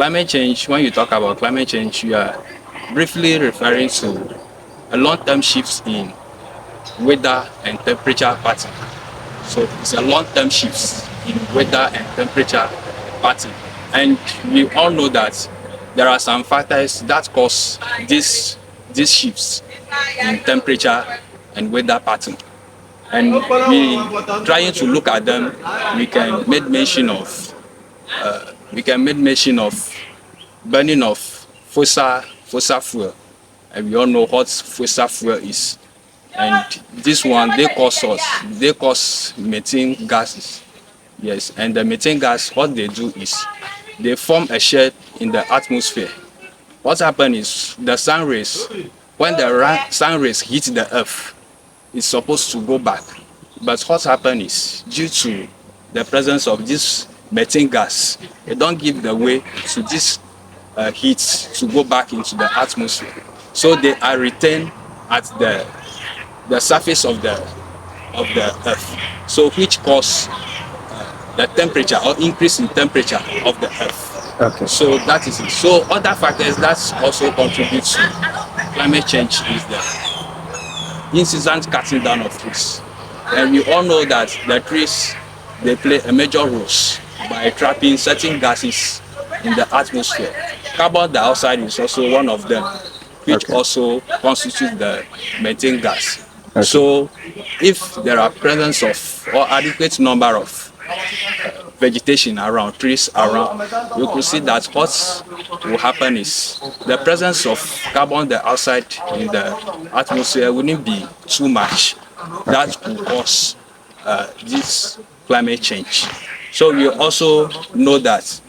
Climate change, when you talk about climate change, you are briefly referring to a long-term shift in weather and temperature pattern. So it's a long-term shift in weather and temperature pattern. And we all know that there are some factors that cause these shifts in temperature and weather pattern. And we trying to look at them, we can make mention of burning of fossil fuel, and we all know what fossil fuel is. And this one, they cause methane gases. Yes, and the methane gas, what they do is they form a shed in the atmosphere. What happens is the sun rays, when the sun rays hit the earth, it's supposed to go back. But what happens is due to the presence of this methane gas, they don't give the way to this heat to go back into the atmosphere. So they are retained at the surface of the earth. So which cause the temperature or increase in temperature of the earth. Okay. So that is it. So other factors that also contribute to climate change is the incessant cutting down of trees. And we all know that the trees, they play a major role by trapping certain gases in the atmosphere. Carbon dioxide is also one of them, which also constitutes the methane gas. Okay. So if there are presence of or adequate number of vegetation around, trees around, you could see that what will happen is the presence of carbon dioxide in the atmosphere wouldn't be too much. That could cause this climate change. So we also know that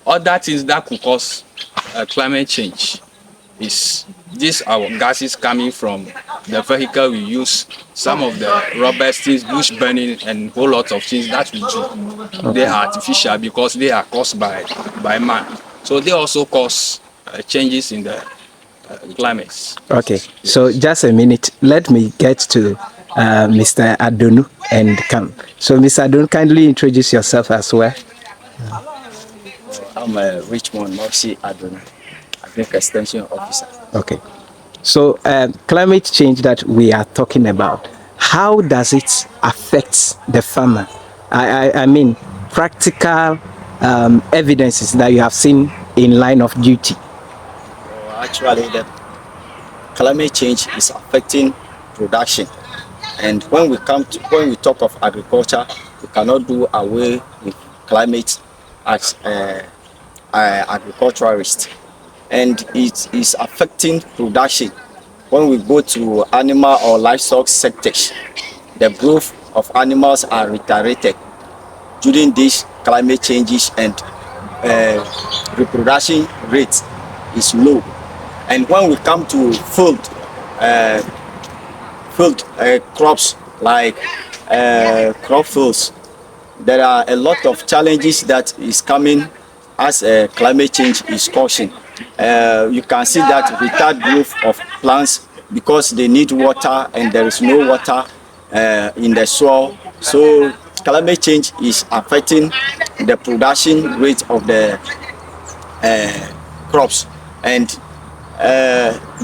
other things that could cause climate change is these our gases coming from the vehicle we use, some of the rubber things, bush burning, and whole lot of things that we do. They are artificial because they are caused by man. So they also cause changes in the climates. Okay, so just a minute. Let me get to Mr. Adonu and come. So, Mr. Adonu, kindly introduce yourself as well. I'm a Richmond Moxie Adonu, Agric Extension Officer. Okay. So, climate change that we are talking about, how does it affect the farmer? I mean, practical evidences that you have seen in line of duty. Actually, the climate change is affecting production, and when we talk of agriculture, we cannot do away with climate as agriculturalists, and it is affecting production. When we go to animal or livestock sectors, the growth of animals are retarded during these climate changes, and reproduction rate is low. And when we come to field crops like crop fields, there are a lot of challenges that is coming as climate change is causing. You can see that retarded growth of plants because they need water and there is no water in the soil. So climate change is affecting the production rate of the crops, and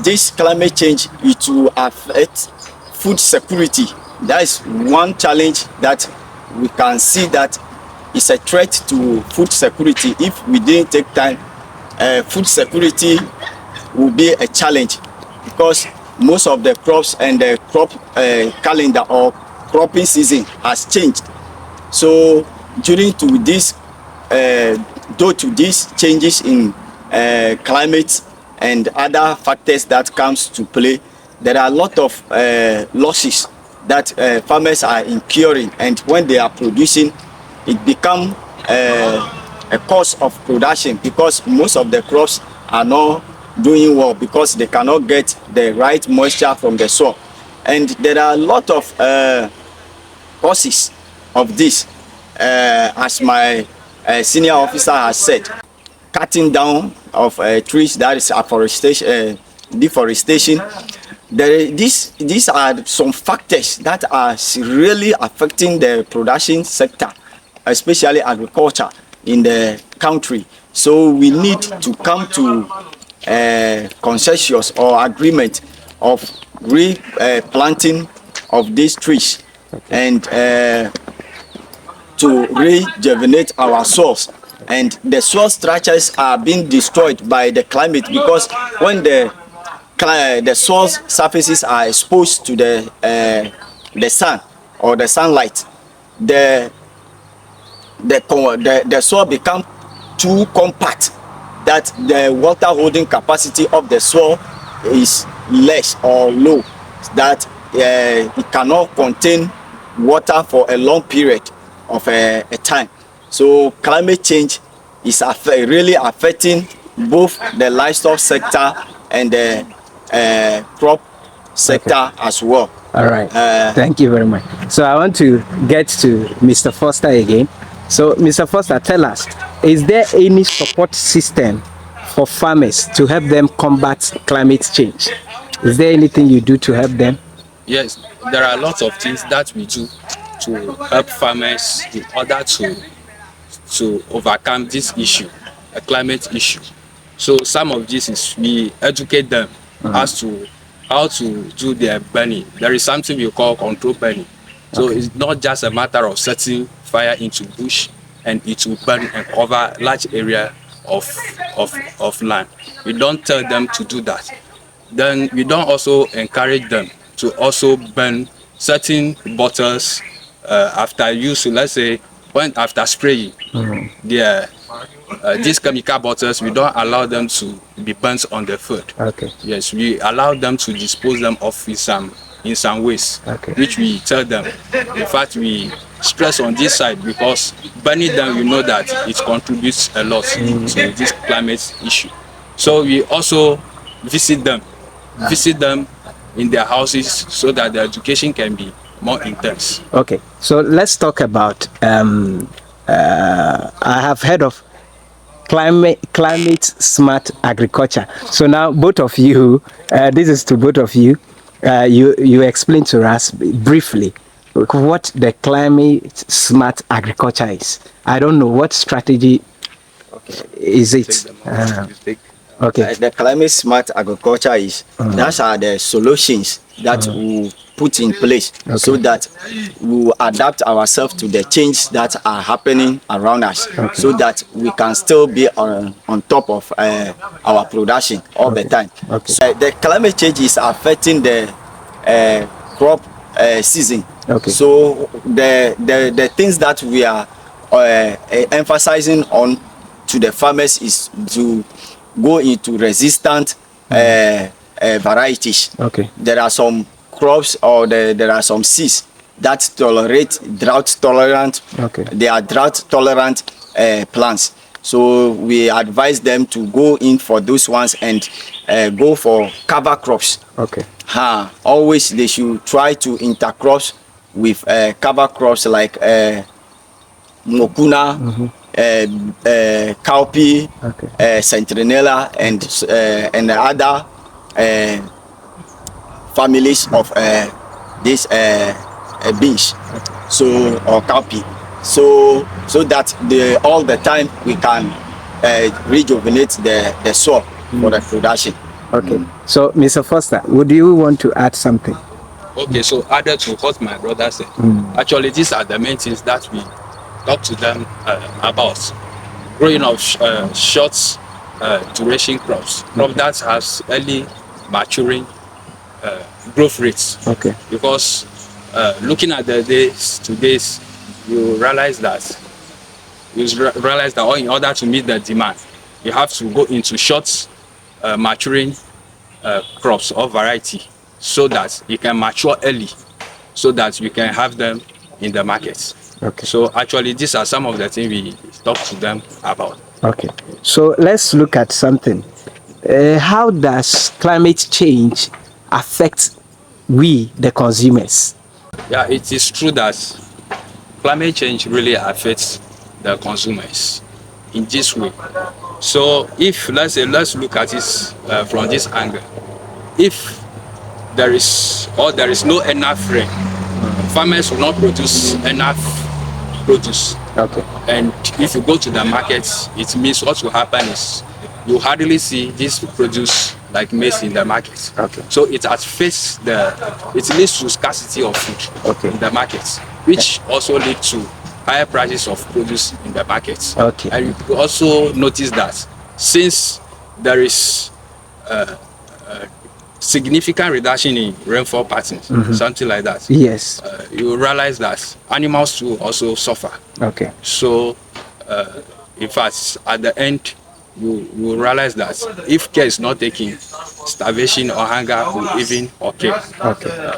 this climate change, it will affect food security. That is one challenge that we can see that is a threat to food security. If we didn't take time, food security will be a challenge because most of the crops and the crop calendar or cropping season has changed. So due to this changes in climate and other factors that comes to play, there are a lot of losses that farmers are incurring, and when they are producing, it becomes a cost of production because most of the crops are not doing well because they cannot get the right moisture from the soil. And there are a lot of causes of this, as my senior officer has said. Cutting down of trees, that is afforestation, deforestation. These are some factors that are really affecting the production sector, especially agriculture in the country. So we need to come to consensus or agreement of replanting of these trees and to rejuvenate our soils. And the soil structures are being destroyed by the climate, because when the soil surfaces are exposed to the sun or the sunlight, the the soil become too compact, that the water holding capacity of the soil is less or low, that it cannot contain water for a long period of a time. So climate change is really affecting both the livestock sector and the crop sector as well. All right. Thank you very much. So I want to get to Mr. Foster again. So Mr. Foster, tell us, is there any support system for farmers to help them combat climate change? Is there anything you do to help them? Yes, there are lots of things that we do to help farmers in order to overcome this issue, a climate issue. So some of this is we educate them as to how to do their burning. There is something we call control burning. So it's not just a matter of setting fire into bush and it will burn and cover large area of land. We don't tell them to do that. Then we don't also encourage them to also burn certain bottles after use. So let's say when after spraying, these chemical bottles, we don't allow them to be burnt on the food. Okay. Yes, we allow them to dispose them off in some ways, which we tell them. In fact, we stress on this side because burning them, we know that it contributes a lot to this climate issue. So we also visit them in their houses so that the education can be more intense. Okay, so let's talk about I have heard of climate smart agriculture. So now both of you, this is to both of you, you explain to us briefly what the climate smart agriculture is. I don't know what strategy is it. Okay. The climate smart agriculture is that are the solutions that we put in place so that we will adapt ourselves to the change that are happening around us, so that we can still be on top of our production all the time. So, the climate change is affecting the crop season. So the things that we are emphasizing on to the farmers is to go into resistant varieties. There are some crops or there are some seeds that tolerate drought tolerant. They are drought tolerant plants. So we advise them to go in for those ones and go for cover crops. Always they should try to intercrops with cover crops like mokuna, cowpea, centinela, and other families of these beans, so or cowpea, so that all the time we can rejuvenate the soil for the production. So Mr. Foster, would you want to add something? Okay, so added to what my brother said, actually these are the main things that we talk to them about. Growing of short duration crops that has early maturing growth rates. Because looking at the today's, you realize that in order to meet the demand, you have to go into short maturing crops or variety, so that you can mature early, so that you can have them in the market. So actually these are some of the things we talk to them about. So let's look at something. How does climate change affect we, the consumers? Yeah, it is true that climate change really affects the consumers in this way. So if let's look at this from this angle. If there is no enough rain, farmers will not produce enough produce. Okay. And if you go to the markets, it means what will happen is you hardly see this produce like maize in the market. Okay. So it affects it leads to scarcity of food Okay. in the markets, which also lead to higher prices of produce in the markets. Okay. And you also notice that since there is significant reduction in rainfall patterns, something like that. Yes. You realize that animals too also suffer. Okay. So, in fact, at the end, you realize that if care is not taken, starvation or hunger will even occur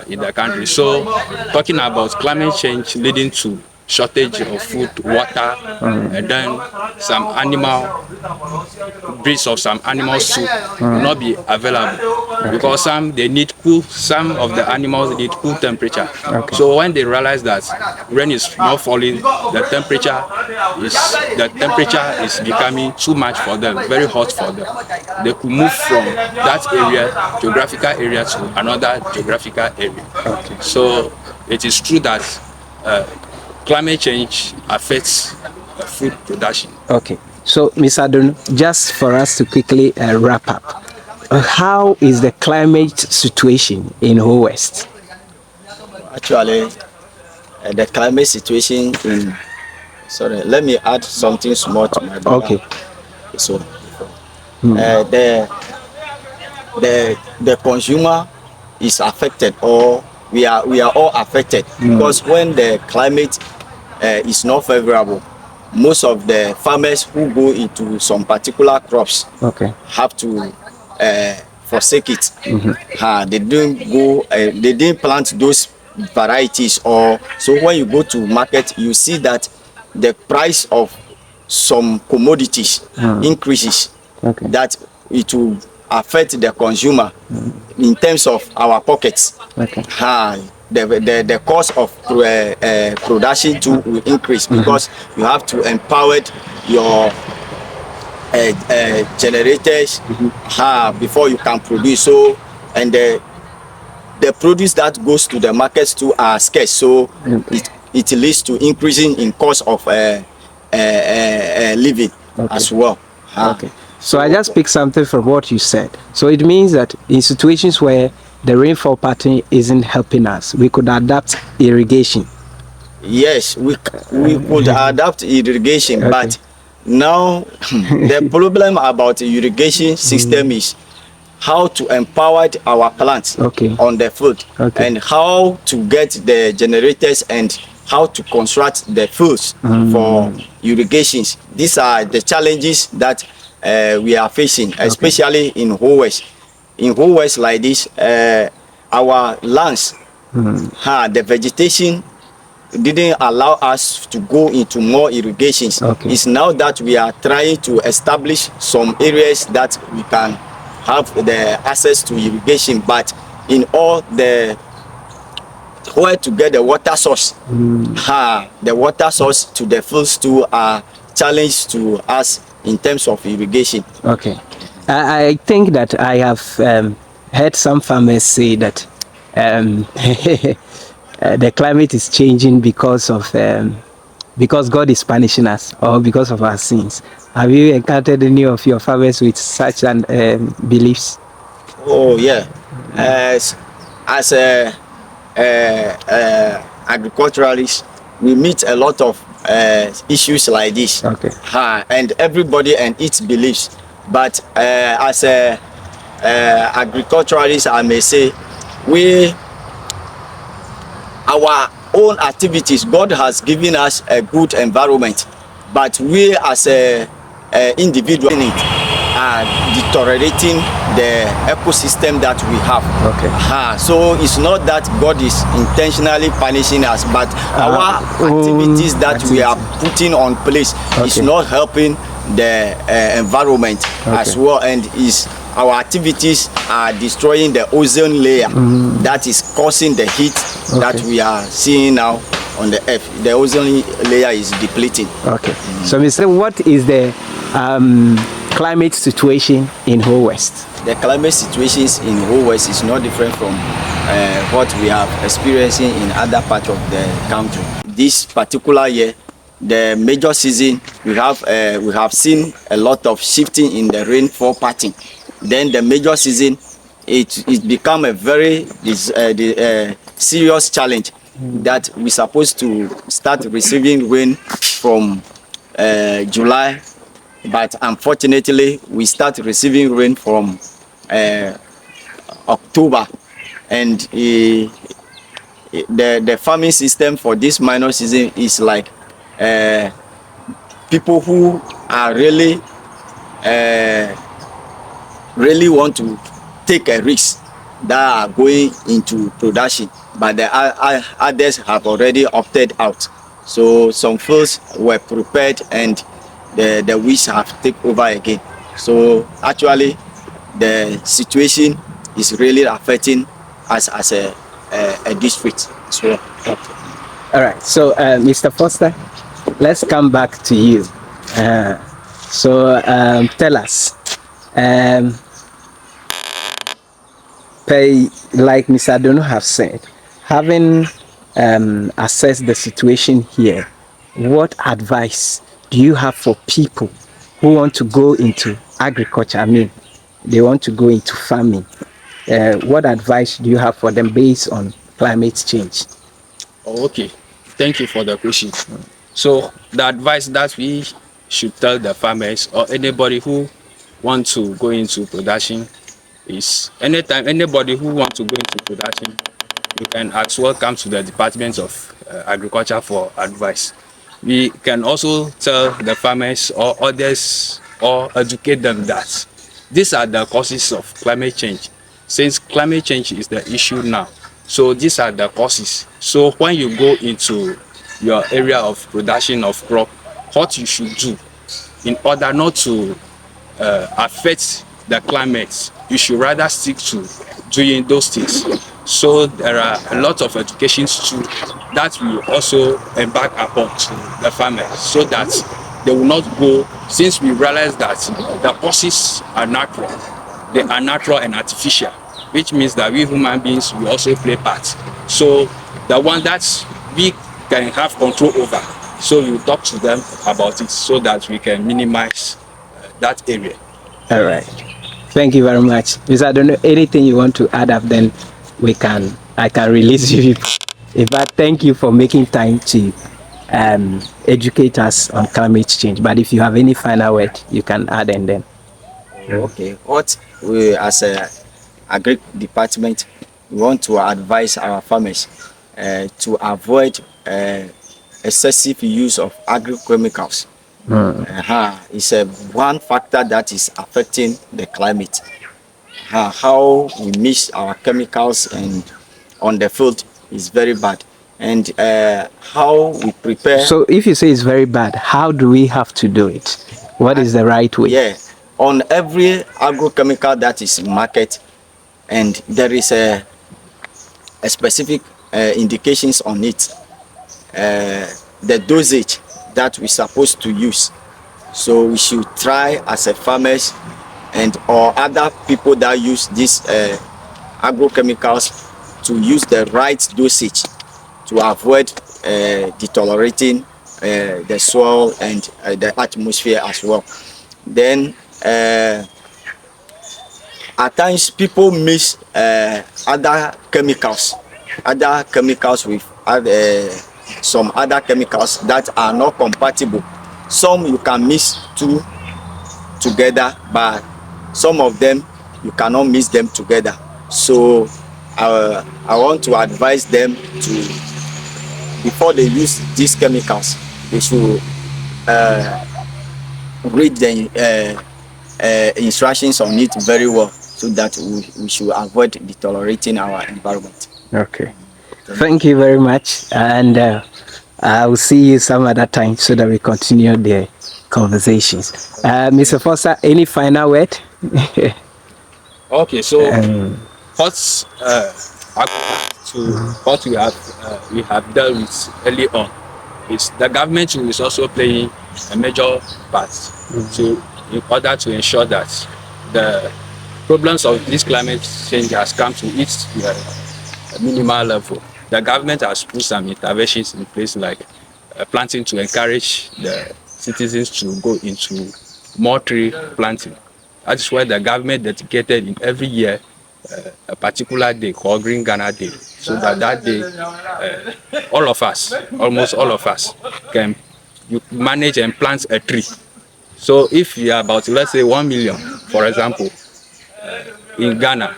in the country. So, talking about climate change leading to shortage of food, water, and then some animal breeds of some animals too will not be available because some of the animals need cool temperature. So when they realize that rain is not falling, the temperature is becoming too much for them, very hot for them. They could move from that geographical area to another geographical area. So it is true that climate change affects food production. Okay. So, Ms. Adon, just for us to quickly wrap up, how is the climate situation in Whole West? Actually, the climate situation in, sorry, let me add something small to my brother. Okay. So, the consumer is affected, or we are all affected because when the climate is not favorable, most of the farmers who go into some particular crops have to forsake it. They didn't plant those varieties, or so when you go to market, you see that the price of some commodities increases. That it will affect the consumer in terms of our pockets. The cost of production too will increase because you have to empower your generators before you can produce. So, and the produce that goes to the markets too are scarce. So it leads to increasing in cost of living as well. Okay. So I just picked something from what you said. So it means that in situations where the rainfall pattern isn't helping us, we could adapt irrigation. Yes, we could adapt irrigation, but now the problem about the irrigation system is how to empower our plants on the field, and how to get the generators and how to construct the fields for irrigations. These are the challenges that we are facing, especially in Whole West. In Whole West like this, our lands, the vegetation didn't allow us to go into more irrigations. It's now that we are trying to establish some areas that we can have the access to irrigation, but in all the where to get the water source, the water source to the fields too are challenge to us in terms of irrigation. Okay. I think that I have heard some farmers say that the climate is changing because God is punishing us, or because of our sins. Have you encountered any of your farmers with such an beliefs? Oh yeah, as a agriculturalist, we meet a lot of issues like this. And everybody and its beliefs. But as a agriculturalist, I may say our own activities, God has given us a good environment, but we as a individual are deteriorating the ecosystem that we have. So it's not that God is intentionally punishing us, but our activities that we are putting on place is not helping the environment as well, and is our activities are destroying the ozone layer that is causing the heat that we are seeing now on the earth. The ozone layer is depleting. So Mr. what is the climate situation in Whole West? The climate situations in Whole West is not different from what we are experiencing in other parts of the country. This particular year, the major season, we have seen a lot of shifting in the rainfall pattern. Then the major season, it become a very serious challenge that we supposed to start receiving rain from July, but unfortunately we start receiving rain from October, and the farming system for this minor season is like people who are really want to take a risk that are going into production, but the others have already opted out. So some fields were prepared and the weeds have taken over again. So actually the situation is really affecting us as a district as well. All right. So, Mr. Foster, let's come back to you. Tell us, like Mr. Adono have said, having assessed the situation here, what advice do you have for people who want to go into agriculture? I mean, they want to go into farming. What advice do you have for them based on climate change? Oh, okay, thank you for the question. So the advice that we should tell the farmers or anybody who want to go into production is, anytime anybody who want to go into production, you can as well come to the Department of Agriculture for advice. We can also tell the farmers or others or educate them that these are the causes of climate change. Since climate change is the issue now, so these are the causes. So when you go into your area of production of crop, what you should do in order not to affect the climate, you should rather stick to doing those things. So there are a lot of educations too that we also embark upon to the farmers, so that they will not go, since we realize that the causes are natural, they are natural and artificial, which means that we human beings will also play part. So the one that we can have control over, so we talk to them about it so that we can minimize that area. All right. Thank you very much. Mr. I don't know anything you want to add up, then I can release you. But thank you for making time to educate us on climate change. But if you have any final word, you can add and then. Okay, what we as a agri department, we want to advise our farmers to avoid excessive use of agrochemicals. It's one factor that is affecting the climate. How we mix our chemicals and on the field is very bad, and how we prepare. So if you say it's very bad, how do we have to do it? What is the right way? Yeah, on every agrochemical that is in market, and there is a specific indications on it, the dosage that we supposed to use. So we should try as a farmers and or other people that use these agrochemicals to use the right dosage to avoid deteriorating the soil and the atmosphere as well. Then at times people mix other chemicals with some other chemicals that are not compatible. Some you can mix two together, but some of them you cannot mix them together. So I want to advise them to, before they use these chemicals, they should read the instructions on it very well, so that we should avoid deteriorating our environment. Okay. Thank you very much, and I will see you some other time so that we continue the conversations. Mr. Foster, any final word? Okay, so what we have dealt with early on is the government is also playing a major part in order to ensure that the problems of this climate change has come to its minimal level. The government has put some interventions in place, like planting to encourage the citizens to go into more tree planting. That is why the government dedicated in every year a particular day called Green Ghana Day, so that day all of us, almost all of us, can you manage and plant a tree. So if you are about, let's say, 1 million, for example, in Ghana,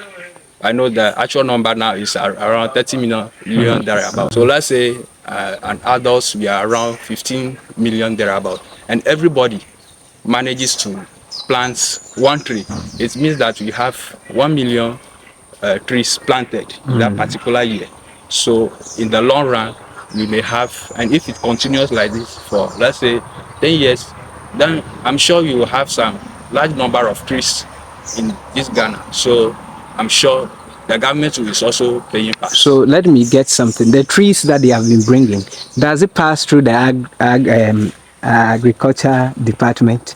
I know the actual number now is around 30 million thereabout. So let's say an adults, we are around 15 million thereabout, and everybody manages to plant one tree. It means that we have 1 million trees planted that particular year. So in the long run, we may have, and if it continues like this for, let's say, 10 years, then I'm sure you will have some large number of trees in this Ghana. So I'm sure the government is also paying back. So let me get something. The trees that they have been bringing, does it pass through the agriculture department?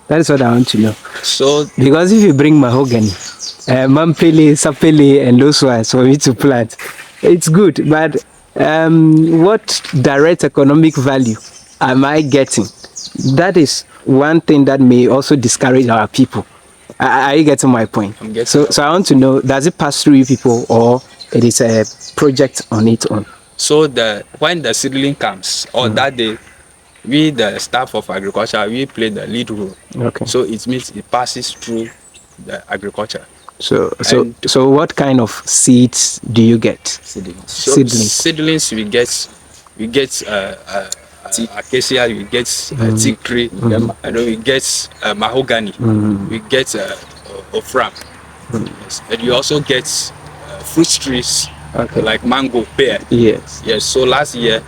That is what I want to know. So because if you bring mahogany, mampele, sapele, and those ones for me to plant, it's good. But what direct economic value am I getting? That is one thing that may also discourage our people. Are you getting my point? I'm getting so I want to know, does it pass through you people, or it is a project on its own? So when the seedling comes, or that day, we, the staff of agriculture, we play the lead role. Okay. So it means it passes through the agriculture. So what kind of seeds do you get? Seedlings. So Seedlings. seedlings we get acacia, we get teak tree, we get mahogany, we get ofram, yes. And you also get fruit trees, Okay. like mango, pear. Yes. Yes. So last year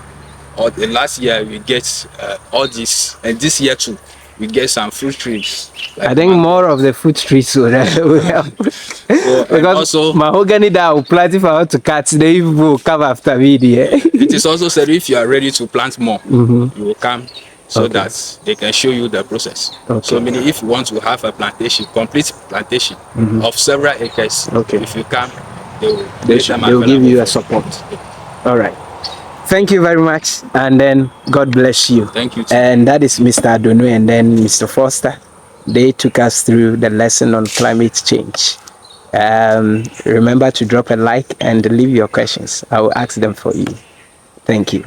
we get all this, and this year too we get some fruit trees. Like I think mango. more of the fruit trees will help. So, and Because also mahogany that I will plant, if I want to cut, they will come after me there. it is also said if you are ready to plant more, you will come, so Okay. that they can show you the process. Okay. So meaning if you want to have a plantation, complete plantation of several acres, Okay. if you come, they will They make them will give available you a for support. All right. Thank you very much, and then God bless you. Thank you too. And that is Mr. Adonu and then Mr. Foster. They took us through the lesson on climate change. Remember to drop a like and leave your questions. I will ask them for you. Thank you.